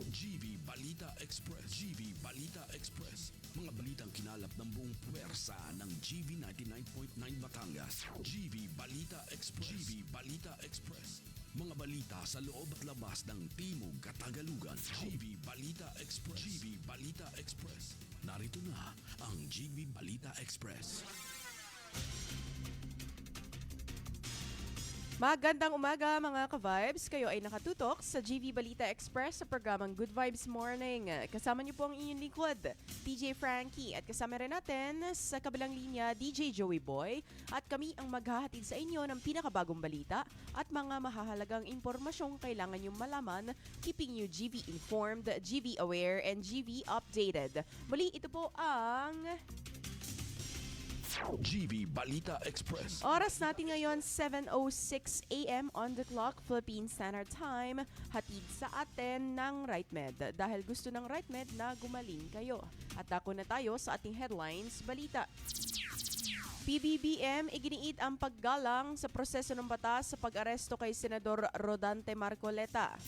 GV Balita Express. GV Balita Express. Mga balitang kinalap ng buong puwersa ng GV 99.9 Batangas. GV Balita Express. GV Balita Express. Mga balita sa loob at labas ng Timog Katagalugan. GV Balita Express. GV Balita Express. Narito na ang GV Balita Express. Magandang umaga mga ka-vibes. Kayo ay nakatutok sa GV Balita Express sa programang Good Vibes Morning. Kasama niyo po ang inyong lingkod, DJ Frankie. At kasama rin natin sa kabilang linya, DJ Joey Boy. At kami ang maghahatid sa inyo ng pinakabagong balita at mga mahahalagang impormasyong kailangan niyong malaman, keeping you GV informed, GV aware, and GV updated. Muli, ito po ang GV Balita Express. oras natin ngayon, 7:06 a.m. on the clock, Philippine Standard Time. Hatid sa atin ng RightMed dahil gusto ng RightMed na gumaling kayo. At ako na tayo sa ating headlines balita. PBBM iginiit ang paggalang sa proseso ng batas sa pag-aresto kay Senador Rodante Marcoleta.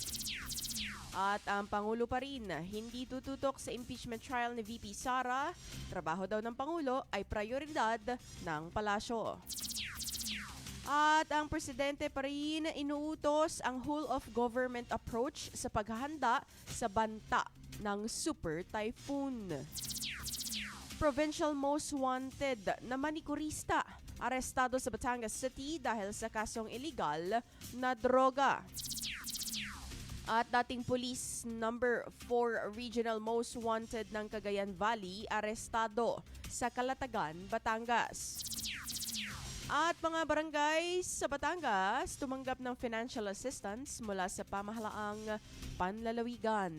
At ang Pangulo pa rin, hindi tututok sa impeachment trial ni VP Sara. Trabaho daw ng Pangulo ay prioridad ng palasyo. At ang Presidente pa rin inuutos ang whole of government approach sa paghahanda sa banta ng Super Typhoon. Provincial most wanted na manikurista arestado sa Batangas City dahil sa kasong illegal na droga. At dating police number 4 regional most wanted ng Cagayan Valley arestado sa Calatagan, Batangas. At mga barangay sa Batangas tumanggap ng financial assistance mula sa pamahalaang panlalawigan.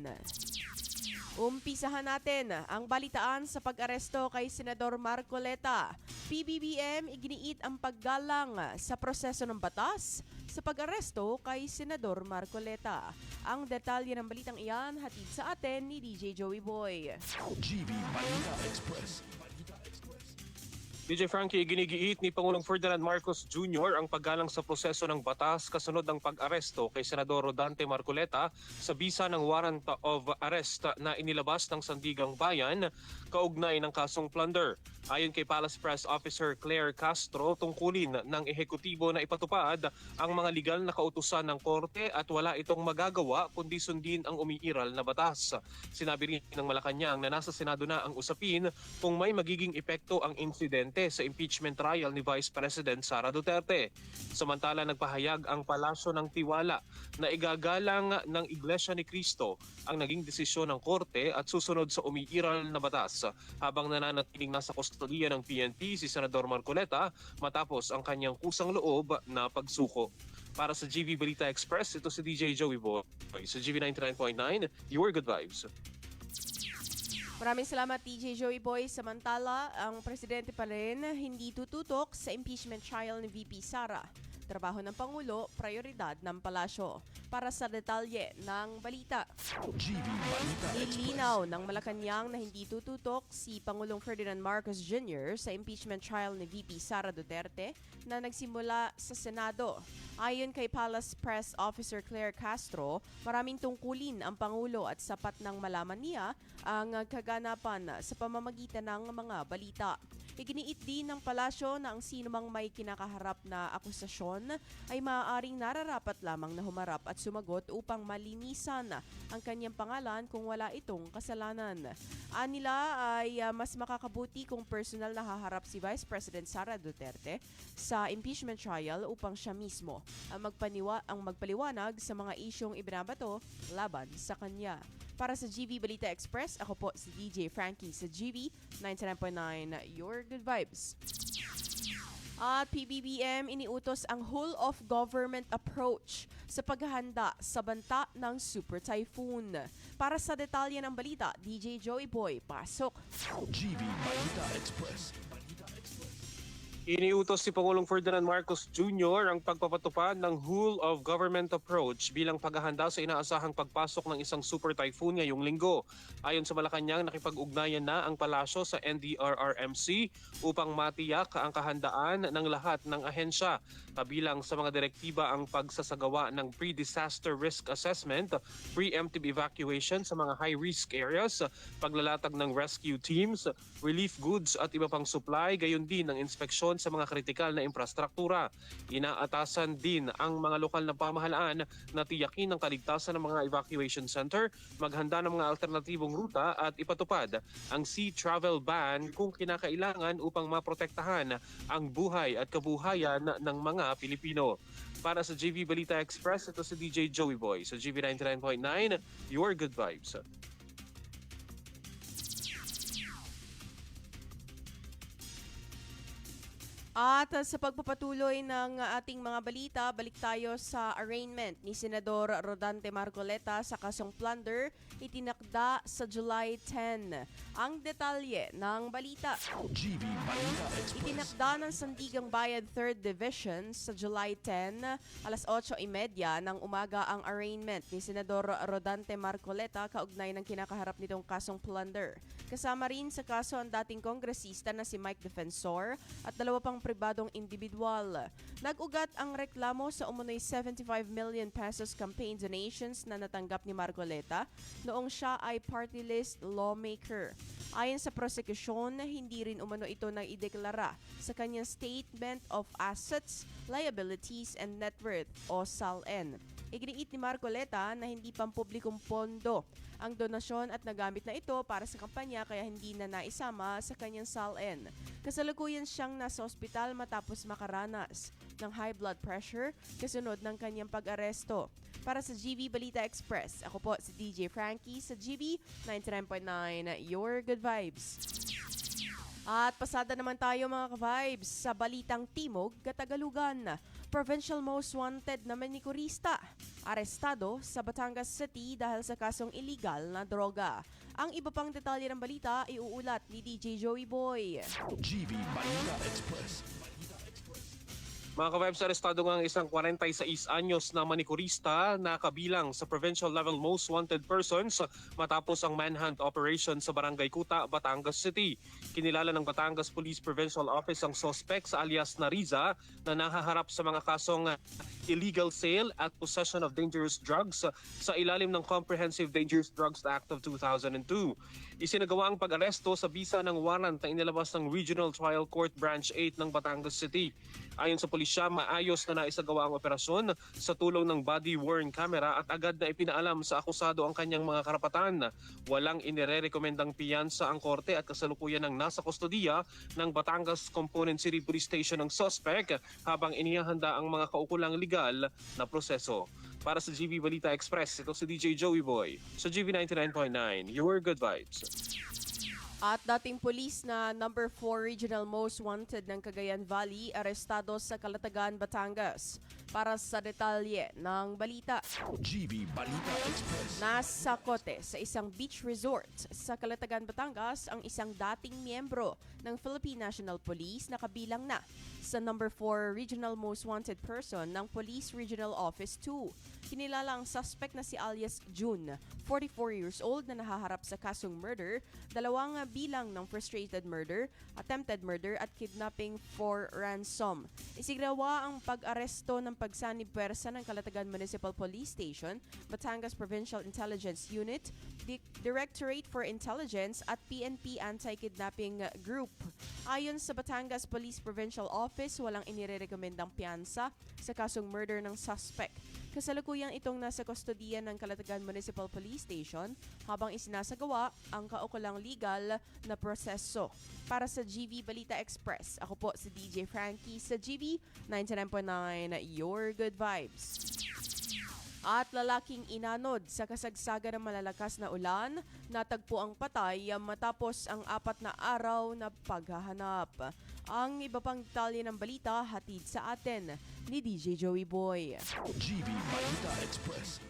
Umpisahan natin ang balitaan sa pag-aresto kay Senador Marcoleta. PBBM iginiit ang paggalang sa proseso ng batas sa pag-aresto kay Senador Marcoleta. Ang detalye ng balitang iyan hatid sa atin ni DJ Joey Boy. GV Balita Express. DJ Frankie, ginigiit ni Pangulong Ferdinand Marcos Jr. ang paggalang sa proseso ng batas kasunod ng pag-aresto kay Senador Rodante Marcoleta sa bisa ng warrant of arrest na inilabas ng Sandigang Bayan kaugnay ng kasong plunder. Ayon kay Palace Press Officer Claire Castro, tungkulin ng ehekutibo na ipatupad ang mga legal na kautusan ng korte at wala itong magagawa kundi sundin ang umiiral na batas. Sinabi rin ng Malacanang na nasa Senado na ang usapin kung may magiging epekto ang insidente sa impeachment trial ni Vice President Sara Duterte. Samantala, nagpahayag ang Palasyo ng Tiwala na igagalang ng Iglesia ni Cristo ang naging desisyon ng korte at susunod sa umiiral na batas habang nananatiling nasa kustodiya ng PNP si Senador Marcoleta matapos ang kanyang kusang loob na pagsuko. Para sa GV Balita Express, ito si DJ Joey Boy sa GV 99.9, your good vibes. Maraming salamat DJ Joey Boy. Samantala, ang Presidente pa rin hindi tututok sa impeachment trial ni VP Sara. Trabaho ng Pangulo, prioridad ng palasyo. Para sa detalye ng balita. GV Balita Express. Nilinaw ng Malacanang na hindi tututok si Pangulong Ferdinand Marcos Jr. sa impeachment trial ni VP Sara Duterte na nagsimula sa Senado. Ayon kay Palace Press Officer Claire Castro, maraming tungkulin ang Pangulo at sapat nang malaman niya ang kaganapan sa pamamagitan ng mga balita. Iginiit din ng palasyo na ang sinumang may kinakaharap na akusasyon ay maaaring nararapat lamang na humarap at sumagot upang malinisan ang kanyang pangalan kung wala itong kasalanan. Anila ay mas makakabuti kung personal na haharap si Vice President Sara Duterte sa impeachment trial upang siya mismo ang magpaliwanag sa mga isyong ibinabato laban sa kanya. Para sa GV Balita Express, ako po si DJ Frankie sa GV 99.9, your good vibes. At PBBM iniutos ang whole of government approach sa paghahanda sa banta ng Super Typhoon. Para sa detalye ng balita, DJ Joey Boy, pasok. GV Balita Express. Iniutos si Pangulong Ferdinand Marcos Jr. ang pagpapatupad ng whole of government approach bilang paghahanda sa inaasahang pagpasok ng isang super typhoon ngayong linggo. Ayon sa Malacanang, nakipag-ugnayan na ang palasyo sa NDRRMC upang matiyak ang kahandaan ng lahat ng ahensya. Kabilang sa mga direktiba ang pagsasagawa ng pre-disaster risk assessment, preemptive evacuation sa mga high-risk areas, paglalatag ng rescue teams, relief goods at iba pang supply, gayon din ang inspeksyon sa mga kritikal na infrastruktura. Inaatasan din ang mga lokal na pamahalaan na tiyakin ang kaligtasan ng mga evacuation center, maghanda ng mga alternatibong ruta at ipatupad ang sea travel ban kung kinakailangan upang maprotektahan ang buhay at kabuhayan ng mga Pilipino. Para sa GV Balita Express, ito si DJ Joey Boy sa GV 99.9, Your Good Vibes. At sa pagpapatuloy ng ating mga balita, balik tayo sa arraignment ni Senador Rodante Marcoleta sa kasong plunder, itinakda sa July 10. Ang detalye ng balita. GV Balita Express. Itinakda ng Sandigang Bayan 3rd Division sa July 10, alas 8:30 ng umaga ang arraignment ni Senador Rodante Marcoleta kaugnay ng kinakaharap nitong kasong plunder. Kasama rin sa kaso ang dating kongresista na si Mike Defensor at dalawa pang pribadong individual. Nag-ugat ang reklamo sa umunoy 75 million pesos campaign donations na natanggap ni Marcoleta noong siya ay party list lawmaker. Ayon sa prosekusyon, hindi rin umano ito na ideklara sa kanyang Statement of Assets, Liabilities and Net Worth o SALN. Iginiit ni Marcoleta na hindi pampublikong pondo ang donasyon at nagamit na ito para sa kampanya kaya hindi na naisama sa kanyang SALN. Kasalukuyan siyang nasa ospital matapos makaranas ng high blood pressure kasunod ng kanyang pag-aresto. Para sa GV Balita Express, ako po si DJ Frankie sa GV 99.9, Your Good Vibes. At pasada naman tayo mga ka-vibes sa Balitang Timog, Katagalugan. Provincial Most Wanted na manikurista, arestado sa Batangas City dahil sa kasong illegal na droga. Ang iba pang detalye ng balita ay uulat ni DJ Joey Boy. GV Balita Express. Mga ka-vibes, arestado nga ang isang 46 anyos na manikurista na kabilang sa provincial level most wanted persons matapos ang manhunt operation sa Barangay Kuta, Batangas City. Kinilala ng Batangas Police Provincial Office ang suspects alias Nariza na nahaharap sa mga kasong illegal sale at possession of dangerous drugs sa ilalim ng Comprehensive Dangerous Drugs Act of 2002. Isinagawa ang pag-aresto sa bisa ng warrant na inilabas ng Regional Trial Court Branch 8 ng Batangas City. Ayon sa pulisya, maayos na naisagawa ang operasyon sa tulong ng body-worn camera at agad na ipinaalam sa akusado ang kanyang mga karapatan. Walang inirerekomendang piyansa ang korte at kasalukuyan ng nasa kustodiya ng Batangas Component City Police Station ng suspect habang inihahanda ang mga kaukulang legal na proseso. Para sa GV Balita Express, ito si DJ Joey Boy sa GV 99.9, Your Good Vibes. At dating pulis na number 4 Regional Most Wanted ng Cagayan Valley, arestado sa Calatagan, Batangas. Para sa detalye ng balita. GV Balita Express. Nasa kote sa isang beach resort sa Calatagan, Batangas ang isang dating miyembro ng Philippine National Police na kabilang na sa number 4 Regional Most Wanted person ng Police Regional Office 2. Kinilala ang suspect na si alias June, 44 years old na nahaharap sa kasong murder, dalawang bilang ng frustrated murder, attempted murder at kidnapping for ransom. Isignawa ang pag-aresto ng pagsanib pwersa ng Calatagan Municipal Police Station, Batangas Provincial Intelligence Unit, Directorate for Intelligence at PNP Anti-Kidnapping Group. Ayon sa Batangas Police Provincial Office, walang inirekomendang piyansa sa kasong murder ng suspect. Kasalukuyang itong nasa kustodiya ng Calatagan Municipal Police Station habang isinasagawa ang kaukulang legal na proseso. Para sa GV Balita Express, ako po si DJ Frankie sa GV 99.9, Your Good Vibes. At lalaking inanod sa kasagsagan ng malalakas na ulan, natagpo ang patay matapos ang 4 na araw na paghahanap. Ang iba pang detalye ng balita hatid sa atin ni DJ Joey Boy. GV Balita Express.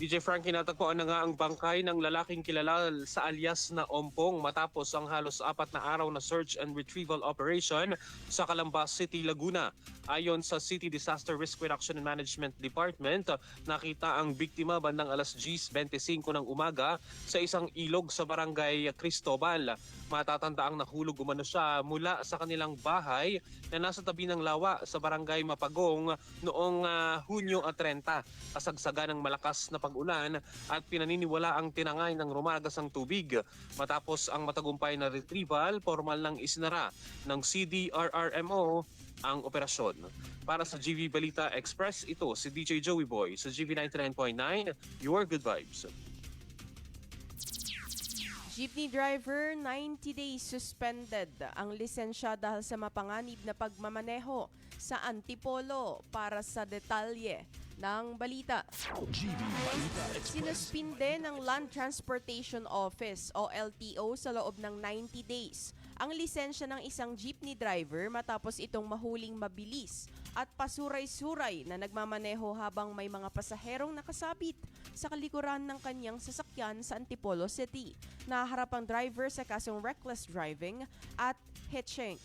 DJ Frankie, natagpuan na nga ang bangkay ng lalaking kilala sa alias na Ompong matapos ang halos 4 na araw na search and retrieval operation sa Calamba City, Laguna. Ayon sa City Disaster Risk Reduction and Management Department, nakita ang biktima bandang alas 10:25 ng umaga sa isang ilog sa barangay Cristobal. Matatandaang nahulog umano siya mula sa kanilang bahay na nasa tabi ng lawa sa barangay Mapagong noong Hunyo 30. Kasagsagan ng malakas na pag-ulan at pinaniniwala ang tinangay ng rumagas ang tubig. Matapos ang matagumpay na retrieval, formal nang isinara ng CDRRMO ang operasyon. Para sa GV Balita Express, ito si DJ Joey Boy sa GV 99.9, Your Good Vibes. Jeepney driver, 90 days suspended ang lisensya dahil sa mapanganib na pagmamaneho sa Antipolo. Para sa detalye ng balita. GV Balita Express. Sinuspinde ng Land Transportation Office o LTO sa loob ng 90 days ang lisensya ng isang jeepney driver matapos itong mahuling mabilis at pasuray-suray na nagmamaneho habang may mga pasaherong nakasabit sa kalikuran ng kanyang sasakyan sa Antipolo City. Naharap ang driver sa kasong reckless driving at hitching.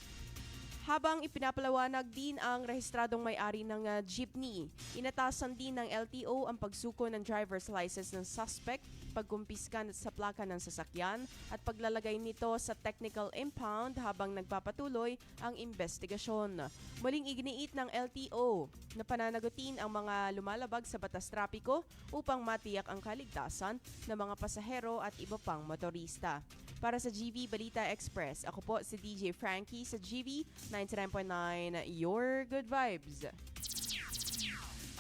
Habang ipinapalawanag din ang rehistradong may-ari ng jeepney, inatasan din ng LTO ang pagsuko ng driver's license ng suspect, pagkumpiska sa plaka ng sasakyan at paglalagay nito sa technical impound habang nagpapatuloy ang investigasyon. Muling iginiit ng LTO na pananagutin ang mga lumalabag sa batas trapiko upang matiyak ang kaligtasan ng mga pasahero at iba pang motorista. Para sa GV Balita Express, ako po si DJ Frankie sa GV 99.9, Your Good Vibes.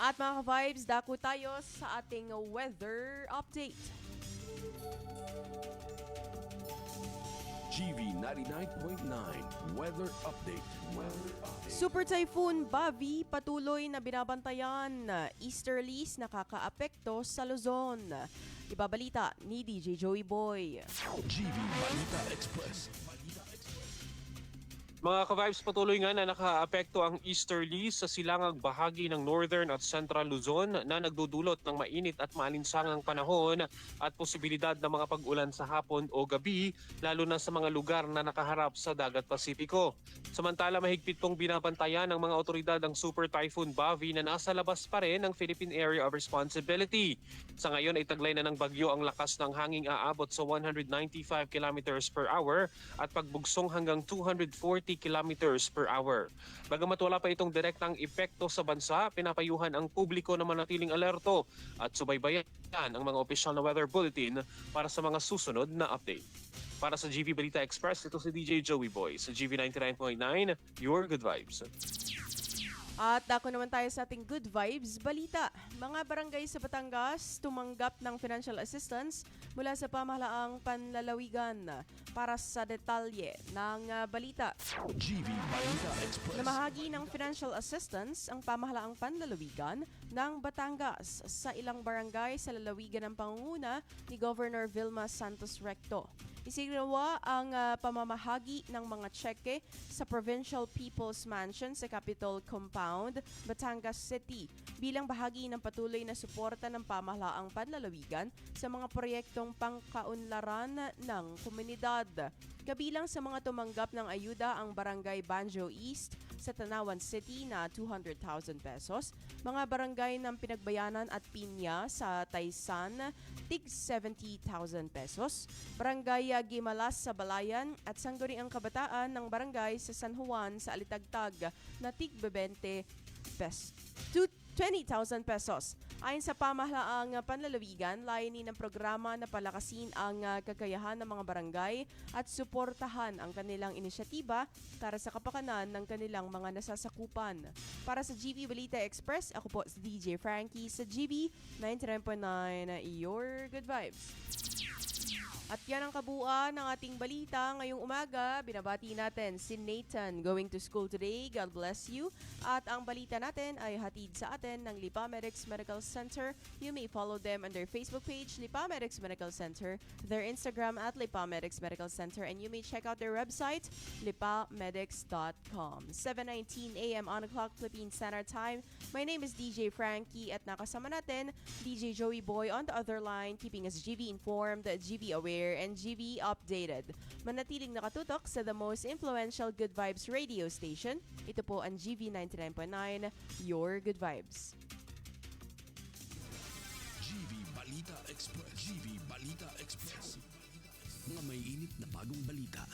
At mga ka-vibes, dako tayo sa ating weather update. GV 99.9 Weather Update. Super Typhoon Bavi patuloy na binabantayan. Easterlies nakakaapekto sa Luzon. Ibabalita ni DJ Joey Boy. GV Balita Express. Mga ka-vibes, patuloy nga na nakaapekto ang easterlies sa silangang bahagi ng northern at central Luzon na nagdudulot ng mainit at maalinsangang panahon at posibilidad ng mga pag-ulan sa hapon o gabi, lalo na sa mga lugar na nakaharap sa Dagat Pasipiko. Samantala, mahigpit pong binabantayan ng mga otoridad ang Super Typhoon Bavi na nasa labas pa rin ng Philippine Area of Responsibility. Sa ngayon ay taglay na ng bagyo ang lakas ng hanging aabot sa 195 kilometers per hour at pagbugsong hanggang 240 kilometers per hour. Bagamat wala pa itong direktang epekto sa bansa, pinapayuhan ang publiko na manatiling alerto at subaybayan ang mga opisyal na weather bulletin para sa mga susunod na update. Para sa GV Balita Express, ito si DJ Joey Boy sa GV 99.9, Your Good Vibes. At ako naman tayo sa ating Good Vibes Balita. Mga barangay sa Batangas tumanggap ng financial assistance mula sa pamahalaang panlalawigan. Para sa detalye ng balita. GV Balita Express. Namahagi ng financial assistance ang pamahalaang panlalawigan ng Batangas sa ilang barangay sa lalawigan ng pangunguna ni Governor Vilma Santos Recto. Isinagawa ang pamamahagi ng mga tseke sa Provincial People's Mansion sa Capitol Compound, Batangas City bilang bahagi ng patuloy na suporta ng pamahalaang panlalawigan sa mga proyektong pangkaunlaran ng komunidad. Kabilang sa mga tumanggap ng ayuda ang Barangay Banjo East sa Tanawan City na 200,000 pesos, mga barangay ng Pinagbayanan at Pinya sa Taysan, tig 70,000 pesos, Barangay Gimalas sa Balayan at Sangguniang Kabataan ng Barangay sa San Juan sa Alitagtag na tig 20 pesos. 20,000 pesos. Ayon sa pamahalaang panlalawigan, layunin ng programa na palakasin ang kakayahan ng mga barangay at suportahan ang kanilang inisyatiba para sa kapakanan ng kanilang mga nasasakupan. Para sa GV Balita Express, ako po si DJ Frankie sa GV 99.9, Your Good Vibes. At yan ang kabuuan ng ating balita ngayong umaga. Binabati natin si Nathan going to school today. God bless you. At ang balita natin ay hatid sa atin natin ng Lipa Medics Medical Center. You may follow them on their Facebook page, Lipa Medics Medical Center, their Instagram at Lipa Medics Medical Center, and you may check out their website, lipamedics.com. 7:19 a.m. on the clock, Philippine Standard Time. My name is DJ Frankie at nakasama natin DJ Joey Boy on the other line, keeping us GV informed, GV aware, and GV updated. Manatiling nakatutok sa the most influential Good Vibes radio station. Ito po ang GV 99.9, Your Good Vibes. GV Balita Express. GV Balita Express. Mga may init na bagong balita.